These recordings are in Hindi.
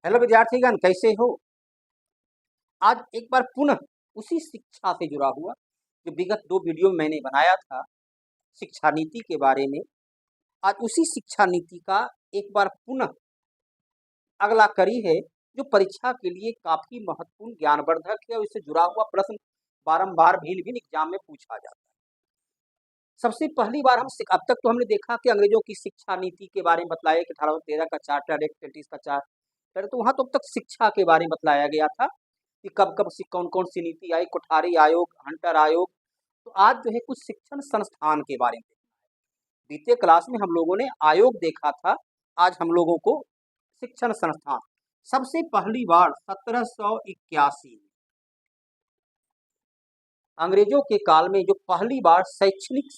हेलो विद्यार्थीगण, कैसे हो? आज एक बार पुनः उसी शिक्षा से जुड़ा हुआ जो विगत 2 वीडियो में मैंने बनाया था शिक्षा नीति के बारे में। आज उसी शिक्षा नीति का एक बार पुनः अगला कड़ी है जो परीक्षा के लिए काफ़ी महत्वपूर्ण ज्ञानवर्धक है और इससे जुड़ा हुआ प्रश्न बारंबार भिन्न-भिन्न एग्जाम में पूछा जाता है। सबसे पहली बार अब तक तो हमने देखा कि अंग्रेजों की शिक्षा नीति के बारे में बतलाया कि 1813 का चार्टर, एक्ट 33 का चार्टर, तो वहाँ तो अब तक शिक्षा के बारे में बतलाया गया था कि कब-कब सी कौन-कौन सी नीति आई, कोठारी आयोग, हंटर आयोग। तो आज जो है कुछ शिक्षण संस्थान के बारे में देखना है। बीते क्लास में हम लोगों ने आयोग देखा था, आज हम लोगों को शिक्षण संस्थान। सबसे पहली बार 1781 में अंग्रेजों के काल में जो पहली बार शैक्षणिक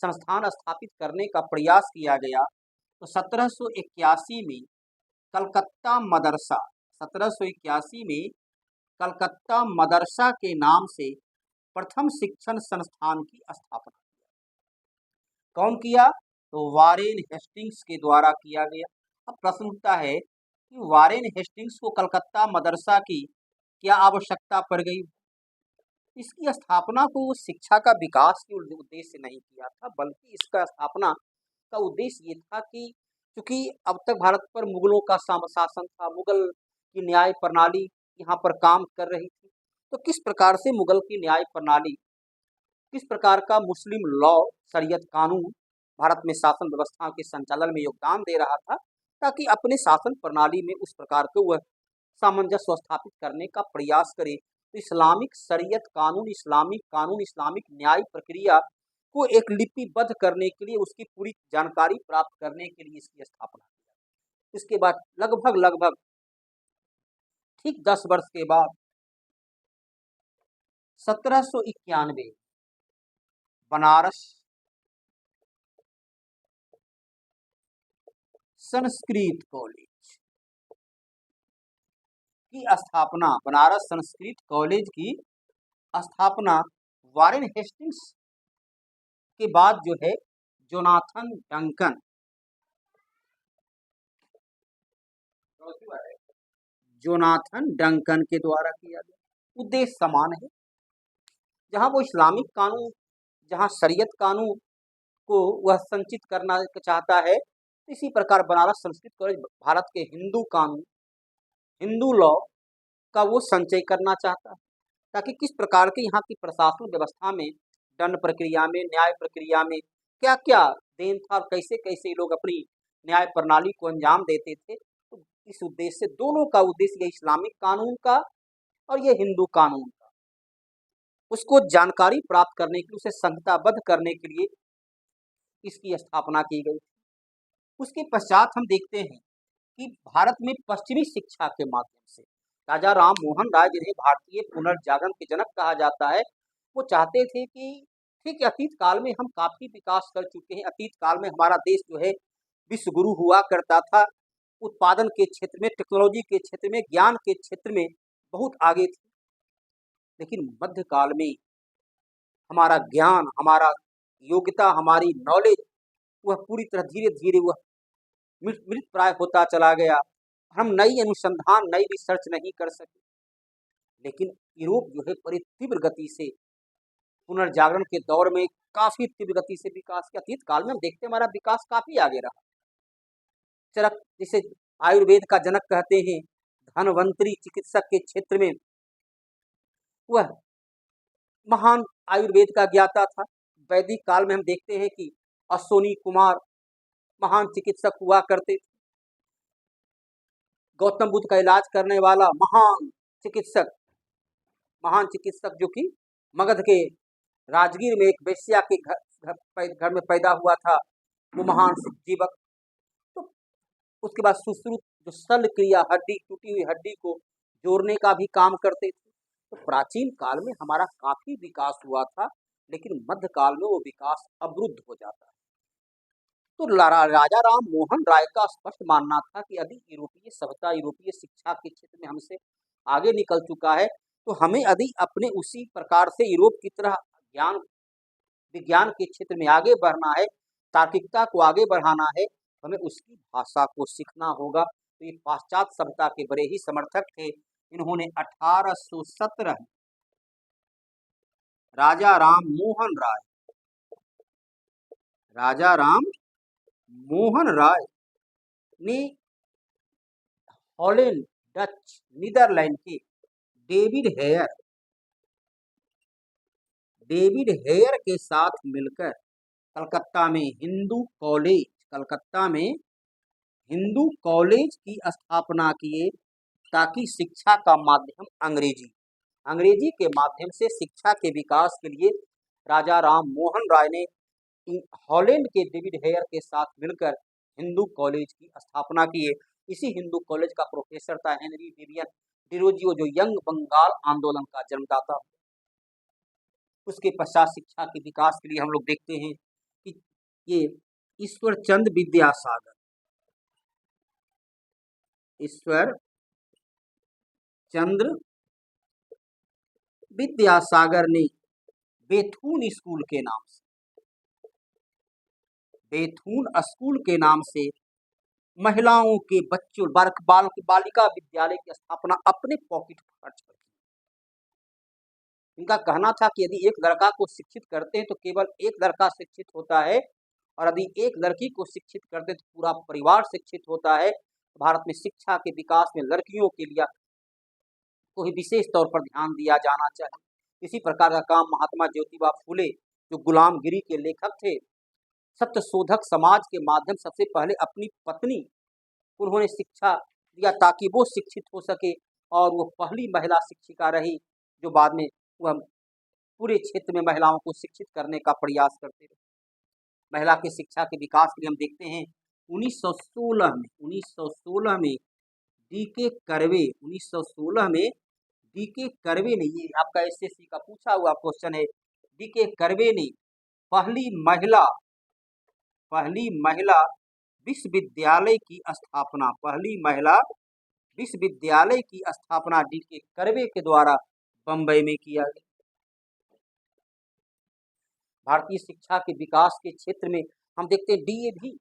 संस्थान स्थापित करने का प्रयास किया गया, तो 1781 में कलकत्ता मदरसा 1781 में कलकत्ता मदरसा के नाम से प्रथम शिक्षण संस्थान की स्थापना कौन किया? तो वारेन हेस्टिंग्स के द्वारा किया गया। अब प्रश्न उठता है कि वारेन हेस्टिंग्स को कलकत्ता मदरसा की क्या आवश्यकता पड़ गई? इसकी स्थापना को शिक्षा का विकास के उद्देश्य से नहीं किया था, बल्कि इसका स्थापना का उद्देश्य ये था कि क्योंकि अब तक भारत पर मुगलों का शासन था, मुगल की न्याय प्रणाली यहाँ पर काम कर रही थी। तो किस प्रकार से मुगल की न्याय प्रणाली, किस प्रकार का मुस्लिम लॉ, शरीयत कानून भारत में शासन व्यवस्था के संचालन में योगदान दे रहा था, ताकि अपने शासन प्रणाली में उस प्रकार के वह सामंजस्य स्थापित करने का प्रयास करे। तो इस्लामिक शरीयत कानून, इस्लामिक न्याय प्रक्रिया को एक लिपिबद्ध करने के लिए, उसकी पूरी जानकारी प्राप्त करने के लिए इसकी स्थापना की। इसके बाद लगभग ठीक 10 वर्ष के बाद 1791 बनारस संस्कृत कॉलेज की स्थापना, बनारस संस्कृत कॉलेज की स्थापना वारेन हेस्टिंग्स के बाद जो है जोनाथन डंकन के द्वारा किया गया। उद्देश्य समान है, जहां वो इस्लामिक कानून, जहां शरीयत कानून को वह संचित करना चाहता है, इसी प्रकार बनारस संस्कृत कॉलेज भारत के हिंदू कानून, हिंदू लॉ का वो संचय करना चाहता है, ताकि किस प्रकार के यहाँ की प्रशासन व्यवस्था में, दंड प्रक्रिया में, न्याय प्रक्रिया में क्या क्या देन था और कैसे कैसे लोग अपनी न्याय प्रणाली को अंजाम देते थे। तो इस उद्देश्य से दोनों का उद्देश्य, ये इस्लामिक कानून का और ये हिंदू कानून का, उसको जानकारी प्राप्त करने के लिए, उसे संहिताबद्ध करने के लिए इसकी स्थापना की गई। उसके पश्चात हम देखते हैं कि भारत में पश्चिमी शिक्षा के माध्यम से राजा राम मोहन राय, जिन्हें भारतीय पुनर्जागरण के जनक कहा जाता है, वो चाहते थे कि ठीक है, अतीत काल में हम काफ़ी विकास कर चुके हैं, अतीत काल में हमारा देश जो है विश्व गुरु हुआ करता था, उत्पादन के क्षेत्र में, टेक्नोलॉजी के क्षेत्र में, ज्ञान के क्षेत्र में बहुत आगे थे। लेकिन मध्यकाल में हमारा ज्ञान, हमारा योग्यता, हमारी नॉलेज वह पूरी तरह धीरे धीरे वह मृत प्राय होता चला गया। हम नई अनुसंधान, नई रिसर्च नहीं कर सके। लेकिन यूरोप जो है बड़ी तीव्र गति से पुनर्जागरण के दौर में काफी तीव्र गति से विकास किया। अतीत काल में हम देखते हैं हमारा विकास काफी आगे रहा। चरक, जिसे आयुर्वेद का जनक कहते हैं, धनवंतरी चिकित्सक के क्षेत्र में वह महान आयुर्वेद का ज्ञाता था। वैदिक काल में हम देखते हैं कि अश्विनी कुमार महान चिकित्सक हुआ करते थे। गौतम बुद्ध का इलाज करने वाला महान चिकित्सक जो कि मगध के राजगीर में एक वेश्या के घर में पैदा हुआ था, वो महान जीवक। तो उसके बाद सुश्रुत, जो शल्य क्रिया, हड्डी, टूटी हुई हड्डी को जोड़ने का भी काम करते थे। तो प्राचीन काल में हमारा काफी विकास हुआ था, लेकिन मध्यकाल में वो विकास अवरुद्ध हो जाता है। तो राजा राम मोहन राय का स्पष्ट मानना था कि यदि यूरोपीय सभ्यता, यूरोपीय शिक्षा के क्षेत्र में हमसे आगे निकल चुका है, तो हमें यदि अपने उसी प्रकार से यूरोप की तरह विज्ञान के क्षेत्र में आगे बढ़ना है, तार्किकता को आगे बढ़ाना है, हमें उसकी भाषा को सीखना होगा। तो ये पाश्चात्य सभ्यता के बड़े ही समर्थक थे। इन्होंने 1817 राजा राम मोहन राय, राजा राम मोहन राय ने हॉलैंड, डच, नीदरलैंड के डेविड हेयर, डेविड हेयर के साथ मिलकर कलकत्ता में हिंदू कॉलेज, कलकत्ता में हिंदू कॉलेज की स्थापना किए, ताकि शिक्षा का माध्यम अंग्रेजी, अंग्रेजी के माध्यम से शिक्षा के विकास के लिए राजा राम मोहन राय ने हॉलैंड के डेविड हेयर के साथ मिलकर हिंदू कॉलेज की स्थापना की है। इसी हिंदू कॉलेज का प्रोफेसर था हेनरी विवियन डिरोजियो, जो यंग बंगाल आंदोलन का जन्मदाता। उसके पश्चात शिक्षा के विकास के लिए हम लोग देखते हैं कि ये ईश्वर चंद्र विद्यासागर, ईश्वर चंद्र विद्यासागर ने बेथुन स्कूल के नाम से, बेथुन स्कूल के नाम से महिलाओं के बच्चों बालिका विद्यालय की स्थापना अपने पॉकेट खर्च कर। इनका कहना था कि यदि एक लड़का को शिक्षित करते हैं तो केवल एक लड़का शिक्षित होता है, और यदि एक लड़की को शिक्षित करते हैं तो पूरा परिवार शिक्षित होता है। भारत में शिक्षा के विकास में लड़कियों के लिए को ही विशेष तौर पर ध्यान दिया जाना चाहिए। इसी प्रकार का काम महात्मा ज्योतिबा फुले, जो गुलामगिरी के लेखक थे, सत्यशोधक समाज के माध्यम सबसे पहले अपनी पत्नी उन्होंने शिक्षा दिया ताकि वो शिक्षित हो सके, और वो पहली महिला शिक्षिका रही जो बाद में वह पूरे क्षेत्र में महिलाओं को शिक्षित करने का प्रयास करते रहे। महिला की शिक्षा के विकास के लिए हम देखते हैं 1916 में डी.के. कर्वे, 1916 में डी.के. कर्वे ने, ये आपका एसएससी का पूछा हुआ क्वेश्चन है, डी.के. कर्वे ने पहली महिला विश्वविद्यालय की स्थापना, पहली महिला विश्वविद्यालय की स्थापना डी.के. कर्वे के द्वारा बंबई में किया गया। भारतीय शिक्षा के विकास के क्षेत्र में हम देखते हैं डीएवी,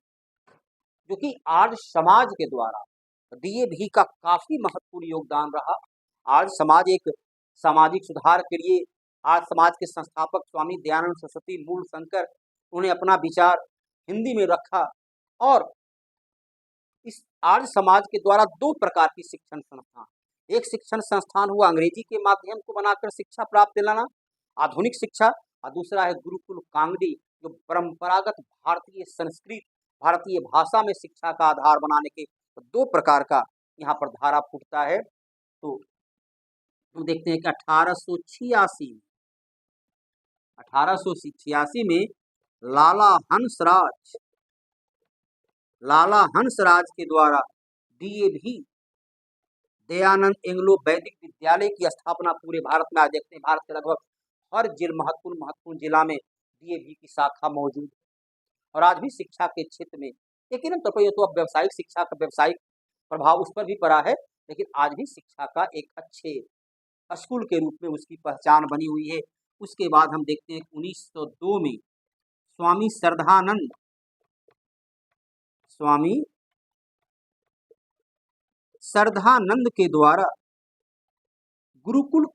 जो कि आर्य समाज के द्वारा, डीएवी का काफी महत्वपूर्ण योगदान रहा। आर्य समाज एक सामाजिक सुधार के लिए, आर्य समाज के संस्थापक स्वामी दयानंद सरस्वती मूल शंकर, उन्हें अपना विचार हिंदी में रखा, और इस आर्य समाज के द्वारा दो प्रकार की शिक्षण संस्थान, एक शिक्षण संस्थान हुआ अंग्रेजी के माध्यम को बनाकर शिक्षा प्राप्त दिलाना, आधुनिक शिक्षा, और दूसरा है गुरुकुल कांगड़ी, जो परंपरागत भारतीय संस्कृत, भारतीय भाषा में शिक्षा का आधार बनाने के दो प्रकार का यहाँ पर धारा फूटता है। तो हम देखते हैं कि 1886 में लाला हंसराज के द्वारा डीएवी, दयानंद एंग्लो वैदिक विद्यालय की स्थापना पूरे भारत में। आज देखते हैं भारत के लगभग हर महत्वपूर्ण जिला में डीएवी की शाखा मौजूद है, और आज भी शिक्षा के क्षेत्र में, लेकिन तौर पर यह तो अब व्यावसायिक शिक्षा का व्यावसायिक प्रभाव उस पर भी पड़ा है, लेकिन आज भी शिक्षा का एक अच्छे स्कूल के रूप में उसकी पहचान बनी हुई है। उसके बाद हम देखते हैं 1902 में स्वामी श्रद्धानंद के द्वारा गुरुकुल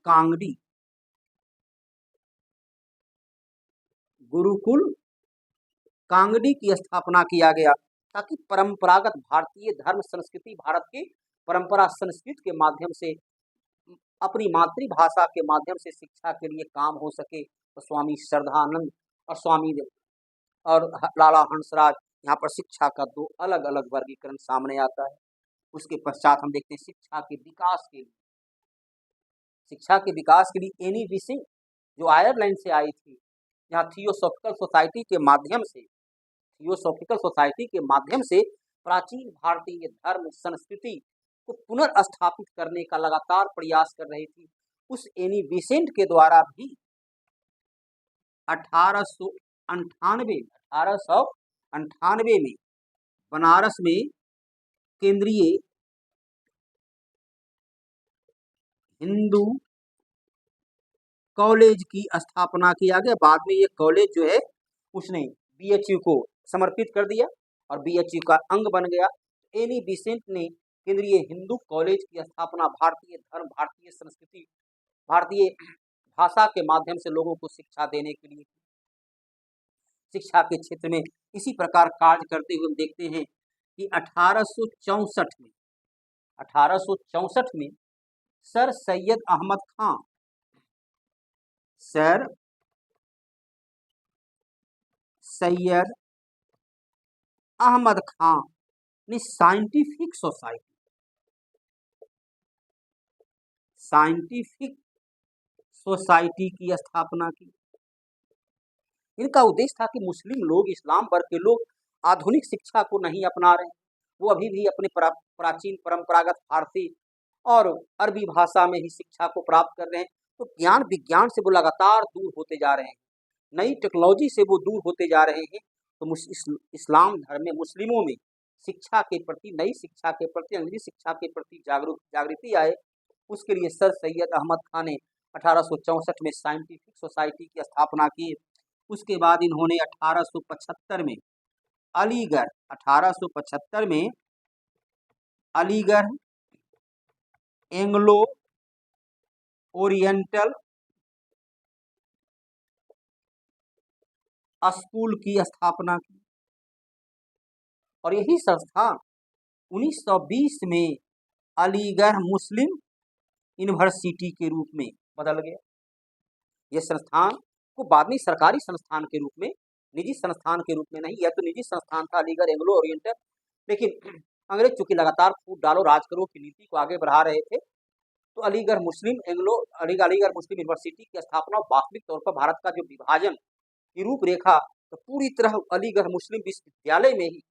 कांगड़ी की स्थापना किया गया, ताकि परंपरागत भारतीय धर्म संस्कृति, भारत की परंपरा संस्कृति के माध्यम से, अपनी मातृभाषा के माध्यम से शिक्षा के लिए काम हो सके। तो स्वामी श्रद्धानंद और लाला हंसराज, यहाँ पर शिक्षा का दो अलग अलग वर्गीकरण सामने आता है। उसके पश्चात हम देखते हैं शिक्षा के विकास के लिए एनी बिसिंग, जो आयरलैंड से आई थी, यहाँ थियोसॉफिकल सोसाइटी के माध्यम से प्राचीन भारतीय धर्म संस्कृति को पुनर्स्थापित करने का लगातार प्रयास कर रही थी। उस एनी बिसेंट के द्वारा भी 1898 में बनारस में केंद्रीय हिंदू कॉलेज की स्थापना किया गया। बाद में ये कॉलेज जो है उसने बीएचयू को समर्पित कर दिया, और बीएचयू का अंग बन गया। एनी बिसेंट ने केंद्रीय हिंदू कॉलेज की स्थापना भारतीय धर्म, भारतीय संस्कृति, भारतीय भाषा के माध्यम से लोगों को शिक्षा देने के लिए शिक्षा के क्षेत्र में इसी प्रकार कार्य करते हुए हम देखते हैं कि 1864 में सर सैयद अहमद खां, सर सैयद अहमद खां ने साइंटिफिक सोसाइटी की स्थापना की। इनका उद्देश्य था कि मुस्लिम लोग, इस्लाम वर्ग के लोग आधुनिक शिक्षा को नहीं अपना रहे हैं, वो अभी भी अपने प्राचीन परंपरागत फारसी और अरबी भाषा में ही शिक्षा को प्राप्त कर रहे हैं। तो ज्ञान विज्ञान से वो लगातार दूर होते जा रहे हैं, नई टेक्नोलॉजी से वो दूर होते जा रहे हैं। तो इस्लाम धर्म में मुस्लिमों में शिक्षा के प्रति, नई शिक्षा के प्रति, अंग्रेजी शिक्षा के प्रति जागृति आए। उसके लिए सर सैयद अहमद खान ने 1864 में साइंटिफिक सोसाइटी की स्थापना की। उसके बाद इन्होंने 1875 में अलीगढ़ एंग्लो ओरिएंटल स्कूल की स्थापना की और यही संस्थान 1920 में अलीगढ़ मुस्लिम यूनिवर्सिटी के रूप में बदल गया। यह संस्थान को बाद में सरकारी संस्थान के रूप में, निजी संस्थान के रूप में नहीं, यह तो निजी संस्थान था अलीगढ़ एंग्लो ओरिएंटल, लेकिन अंग्रेज चूंकि लगातार फूट डालो राज करो की नीति को आगे बढ़ा रहे थे, तो अलीगढ़ मुस्लिम यूनिवर्सिटी की स्थापना वास्तविक तौर पर भारत का जो विभाजन की रूपरेखा, तो पूरी तरह अलीगढ़ मुस्लिम विश्वविद्यालय में ही,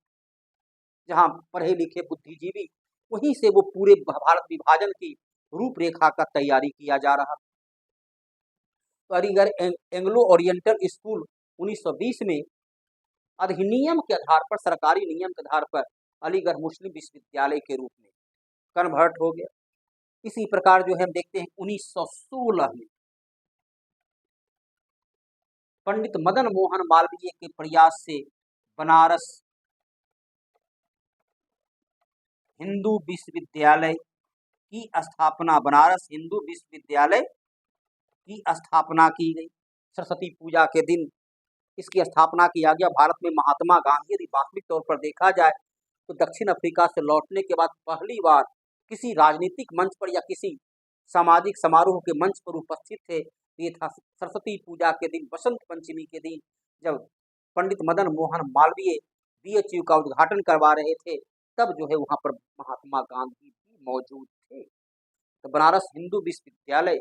जहां पढ़े लिखे बुद्धिजीवी, वहीं से वो पूरे भारत विभाजन की रूपरेखा का तैयारी किया जा रहा। तो अलीगढ़ एंग्लो ओरिएंटल स्कूल 1920 में अधिनियम के आधार पर, सरकारी नियम के आधार पर अलीगढ़ मुस्लिम विश्वविद्यालय के रूप में कन्वर्ट हो गया। इसी प्रकार जो है हम देखते हैं 1916 में पंडित मदन मोहन मालवीय के प्रयास से बनारस हिंदू विश्वविद्यालय की स्थापना की गई। सरस्वती पूजा के दिन इसकी स्थापना किया गया। भारत में महात्मा गांधी, यदि वास्तविक तौर पर देखा जाए तो दक्षिण अफ्रीका से लौटने के बाद पहली बार किसी राजनीतिक मंच पर या किसी सामाजिक समारोह के मंच पर उपस्थित थे। ये था सरस्वती पूजा के दिन, बसंत पंचमी के दिन, जब पंडित मदन मोहन मालवीय बीएचयू का उद्घाटन करवा रहे थे, तब जो है वहां पर महात्मा गांधी भी मौजूद थे। तो बनारस हिंदू विश्वविद्यालय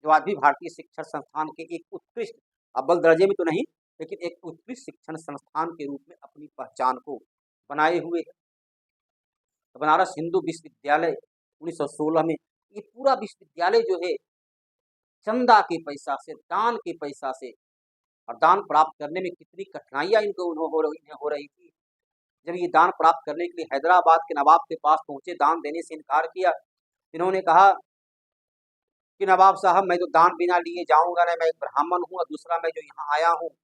जो आज भी भारतीय शिक्षण संस्थान के एक उत्कृष्ट, अव्वल दर्जे में तो नहीं, लेकिन एक उत्कृष्ट शिक्षण संस्थान के रूप में अपनी पहचान को बनाए हुए है। तो बनारस हिंदू विश्वविद्यालय 1916 में, ये पूरा विश्वविद्यालय जो है चंदा के पैसा से, दान के पैसा से, और दान प्राप्त करने में कितनी कठिनाइयां इनको हो रही थी। जब ये दान प्राप्त करने के लिए हैदराबाद के नवाब के पास पहुंचे, दान देने से इनकार किया। इन्होंने कहा कि नवाब साहब, मैं तो दान बिना लिए जाऊंगा नहीं, मैं एक ब्राह्मण हूँ, और दूसरा मैं जो यहाँ आया हूँ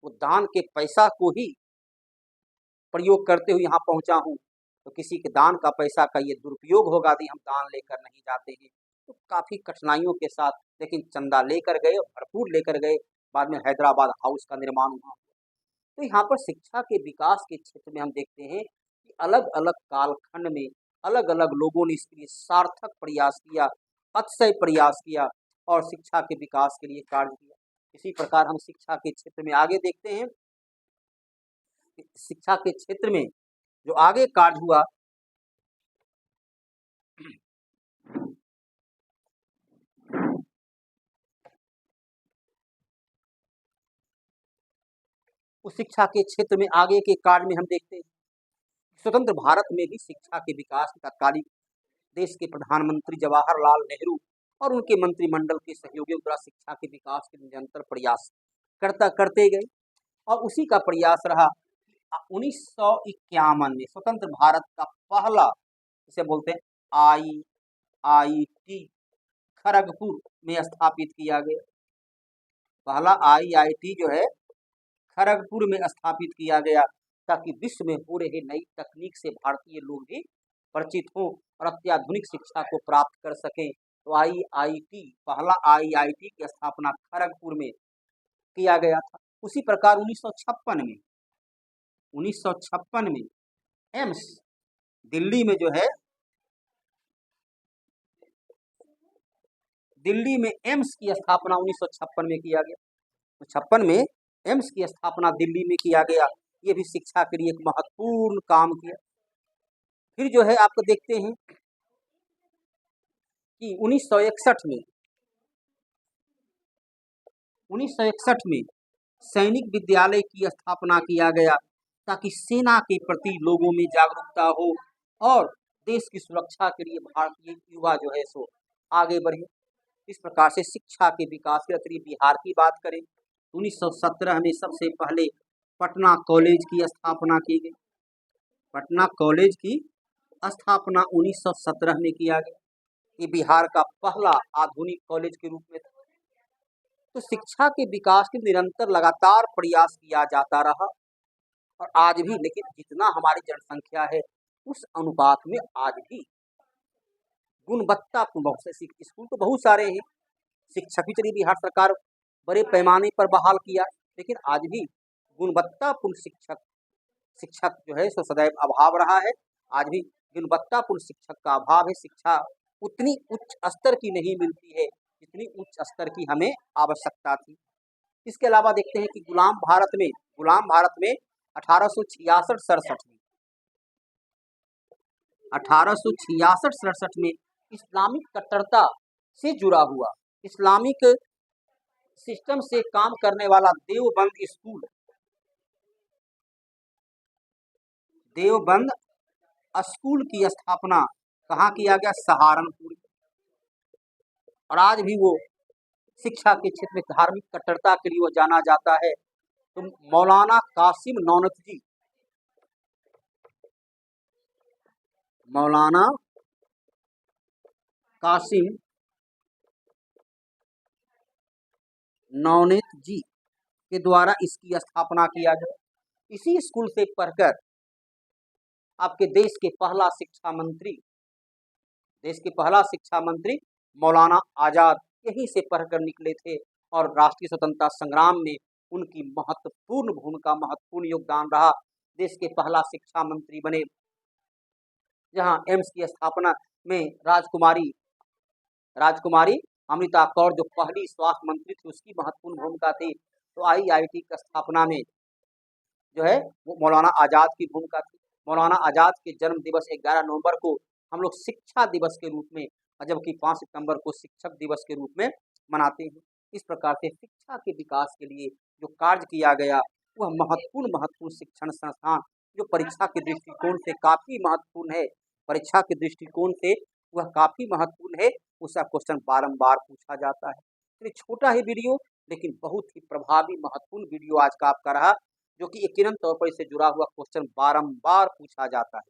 वो दान के पैसा को ही प्रयोग करते हुए यहाँ पहुंचा हूँ, तो किसी के दान का पैसा का ये दुरुपयोग होगा यदि हम दान लेकर नहीं जाते हैं। तो काफी कठिनाइयों के साथ, लेकिन चंदा लेकर गए और भरपूर लेकर गए। बाद में हैदराबाद हाउस का निर्माण हुआ। तो यहाँ पर शिक्षा के विकास के क्षेत्र में हम देखते हैं कि अलग अलग कालखंड में अलग अलग लोगों ने इसके लिए सार्थक प्रयास किया, अतिशय प्रयास किया और शिक्षा के विकास के लिए कार्य किया। इसी प्रकार हम शिक्षा के क्षेत्र में आगे देखते हैं। शिक्षा के क्षेत्र में जो आगे कार्य हुआ, उस शिक्षा के क्षेत्र में आगे के कार्य में हम देखते हैं स्वतंत्र भारत में भी शिक्षा के विकास का तत्कालीन देश के प्रधानमंत्री जवाहरलाल नेहरू और उनके मंत्रिमंडल के सहयोगियों द्वारा शिक्षा के विकास के निरंतर प्रयास करते गए। और उसी का प्रयास रहा 1951 में स्वतंत्र भारत का पहला, जिसे बोलते हैं IIT, खड़गपुर में स्थापित किया गया। पहला IIT जो है खड़गपुर में स्थापित किया गया। ताकि विश्व में हो रहे नई तकनीक से भारतीय लोग भी परिचित हों और अत्याधुनिक शिक्षा को प्राप्त कर सकें। तो आईआईटी, पहला आईआईटी की स्थापना खड़गपुर में किया गया था। उसी प्रकार 1956 में एम्स दिल्ली में जो है, दिल्ली में एम्स की स्थापना 1956 में किया गया। तो 56 में एम्स की स्थापना दिल्ली में किया गया। ये भी शिक्षा के लिए एक महत्वपूर्ण काम किया। फिर जो है आपको देखते हैं कि 1961 में सैनिक विद्यालय की स्थापना किया गया ताकि सेना के प्रति लोगों में जागरूकता हो और देश की सुरक्षा के लिए भारतीय युवा जो है सो आगे बढ़े। इस प्रकार से शिक्षा के विकास के लिए बिहार की बात करें, 1917 में सबसे पहले पटना कॉलेज की स्थापना की गई। पटना कॉलेज की स्थापना 1917 में किया गया। ये बिहार का पहला आधुनिक कॉलेज के रूप में था। तो शिक्षा के विकास के निरंतर लगातार प्रयास किया जाता रहा और आज भी, लेकिन जितना हमारी जनसंख्या है उस अनुपात में आज भी गुणवत्तापूर्ण, बहुत से स्कूल तो बहुत सारे हैं, शिक्षक भी चलिए बिहार सरकार बड़े पैमाने पर बहाल किया, लेकिन आज भी गुणवत्तापूर्ण शिक्षक जो है सो सदैव अभाव रहा है। आज भी गुणवत्तापूर्ण शिक्षक का अभाव है। शिक्षा उतनी उच्च स्तर की नहीं मिलती है जितनी उच्च स्तर की हमें आवश्यकता थी। इसके अलावा देखते हैं कि गुलाम भारत में 1866-67 में इस्लामिक कट्टरता से जुड़ा हुआ, इस्लामिक सिस्टम से काम करने वाला देवबंद स्कूल की स्थापना कहाँ किया गया? सहारनपुर। और आज भी वो शिक्षा के क्षेत्र में धार्मिक कट्टरता के लिए वो जाना जाता है। तो मौलाना कासिम नौनेत जी के द्वारा इसकी स्थापना किया गया। इसी स्कूल से पढ़कर आपके देश के पहला शिक्षा मंत्री मौलाना आजाद यहीं से पढ़कर निकले थे और राष्ट्रीय स्वतंत्रता संग्राम में उनकी महत्वपूर्ण योगदान रहा। देश के पहला शिक्षा मंत्री बने। जहां एम्स की स्थापना में राजकुमारी अमृता कौर जो पहली स्वास्थ्य मंत्री थी उसकी महत्वपूर्ण भूमिका थी। तो आईआईटी की स्थापना में जो है वो मौलाना आजाद की भूमिका थी। मौलाना आजाद के जन्म दिवस 11 नवंबर को हम लोग शिक्षा दिवस के रूप में, जबकि 5 सितंबर को शिक्षक दिवस के रूप में मनाते हैं। इस प्रकार से शिक्षा के विकास के लिए जो कार्य किया गया वह महत्वपूर्ण शिक्षण संस्थान जो परीक्षा के दृष्टिकोण से काफी महत्वपूर्ण है, वह काफी महत्वपूर्ण है। उसका क्वेश्चन बारंबार पूछा जाता है। तो छोटा ही वीडियो लेकिन बहुत ही प्रभावी महत्वपूर्ण वीडियो आज का आपका रहा, जो कि यकीनन तौर पर इससे जुड़ा हुआ क्वेश्चन बारंबार पूछा जाता है।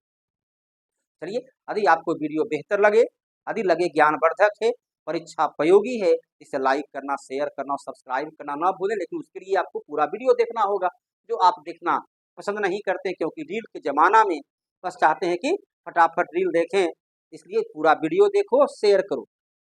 चलिए, यदि आपको वीडियो बेहतर लगे, यदि लगे ज्ञानवर्धक है, परीक्षा उपयोगी है, इसे लाइक करना, शेयर करना और सब्सक्राइब करना ना भूलें। लेकिन उसके लिए आपको पूरा वीडियो देखना होगा, जो आप देखना पसंद नहीं करते, क्योंकि रील के जमाना में बस चाहते हैं कि फटाफट रील देखें। इसलिए पूरा वीडियो देखो, शेयर करो।